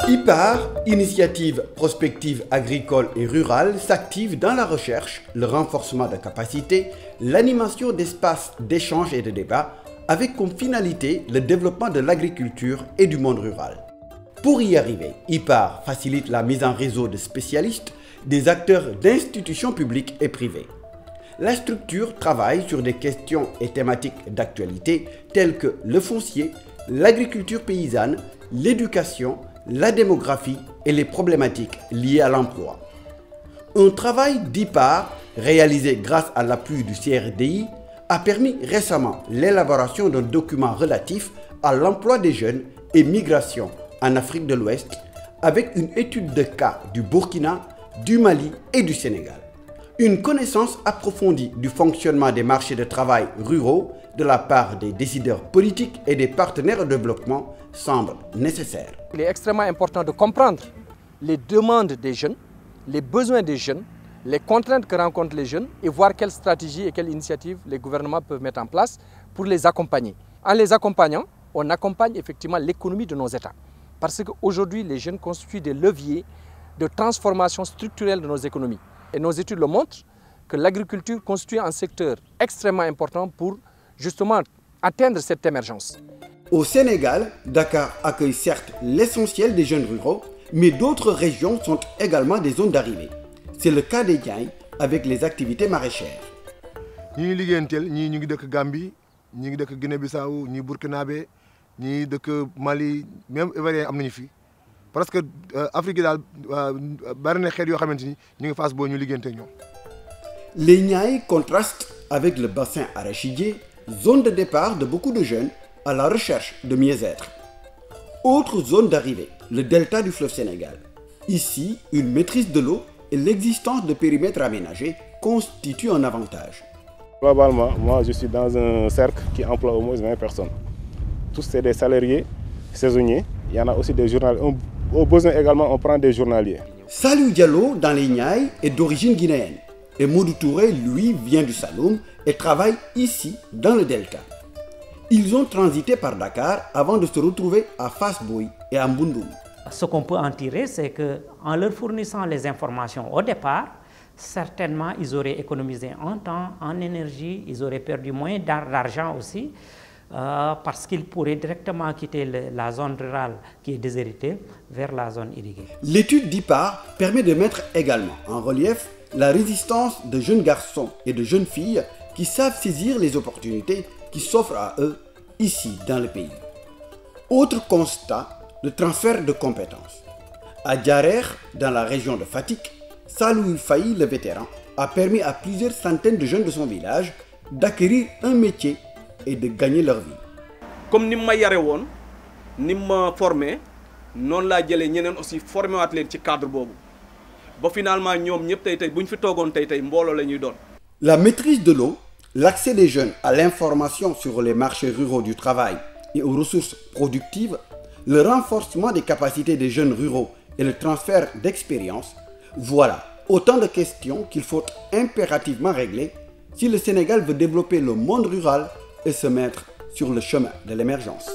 IPAR, Initiative prospective agricole et rurale, s'active dans la recherche, le renforcement de capacités, l'animation d'espaces d'échange et de débat, avec comme finalité le développement de l'agriculture et du monde rural. Pour y arriver, IPAR facilite la mise en réseau de spécialistes, des acteurs d'institutions publiques et privées. La structure travaille sur des questions et thématiques d'actualité telles que le foncier, l'agriculture paysanne, l'éducation, la démographie et les problématiques liées à l'emploi. Un travail d'IPAR réalisé grâce à l'appui du CRDI a permis récemment l'élaboration d'un document relatif à l'emploi des jeunes et migration en Afrique de l'Ouest avec une étude de cas du Burkina, du Mali et du Sénégal. Une connaissance approfondie du fonctionnement des marchés de travail ruraux de la part des décideurs politiques et des partenaires de développement semble nécessaire. Il est extrêmement important de comprendre les demandes des jeunes, les besoins des jeunes, les contraintes que rencontrent les jeunes et voir quelles stratégies et quelles initiatives les gouvernements peuvent mettre en place pour les accompagner. En les accompagnant, on accompagne effectivement l'économie de nos États. Parce qu'aujourd'hui, les jeunes constituent des leviers de transformation structurelle de nos économies. Et nos études le montrent que l'agriculture constitue un secteur extrêmement important pour justement atteindre cette émergence. Au Sénégal, Dakar accueille certes l'essentiel des jeunes ruraux, mais d'autres régions sont également des zones d'arrivée. C'est le cas des Niayes avec les activités maraîchères. Nous sommes de Gambie, nous sommes de Guinée-Bissau, nous sommes Burkinabé, nous sommes de Mali, même Ivoirien am fi. Parce que l'Afrique bari na xéet yo xamanteni ñu ngi face bo ñu liggéenté ñom. Les Niayes contrastent avec le bassin arachidier, zone de départ de beaucoup de jeunes à la recherche de mieux-être. Autre zone d'arrivée, le delta du fleuve Sénégal. Ici, une maîtrise de l'eau et l'existence de périmètres aménagés constituent un avantage. Globalement, moi je suis dans un cercle qui emploie au moins 20 personnes. Tous c'est des salariés saisonniers. Il y en a aussi des journaliers. Au besoin également, on prend des journaliers. Salou Diallo, dans les Niayes, est d'origine guinéenne. Et Modou Touré, lui, vient du Saloum et travaille ici, dans le Delta. Ils ont transité par Dakar avant de se retrouver à Fass Boye et à Mbundoum. Ce qu'on peut en tirer, c'est qu'en leur fournissant les informations au départ, certainement ils auraient économisé en temps, en énergie, ils auraient perdu moins d'argent aussi. Parce qu'ils pourraient directement quitter la zone rurale qui est déshéritée vers la zone irriguée. L'étude d'IPAR permet de mettre également en relief la résistance de jeunes garçons et de jeunes filles qui savent saisir les opportunités qui s'offrent à eux ici dans le pays. Autre constat, le transfert de compétences. À Diarer, dans la région de Fatick, Salou Faye, le vétéran, a permis à plusieurs centaines de jeunes de son village d'acquérir un métier et de gagner leur vie. Comme ni ma yaré won, ni ma formé, non la jëlé ñeneen aussi formé wat leen ci cadre bobu. Ba finalement ñom ñep tay buñ fi togon tay mbolo lañuy doon. La maîtrise de l'eau, l'accès des jeunes à l'information sur les marchés ruraux du travail et aux ressources productives, le renforcement des capacités des jeunes ruraux et le transfert d'expérience, voilà autant de questions qu'il faut impérativement régler si le Sénégal veut développer le monde rural et se mettre sur le chemin de l'émergence.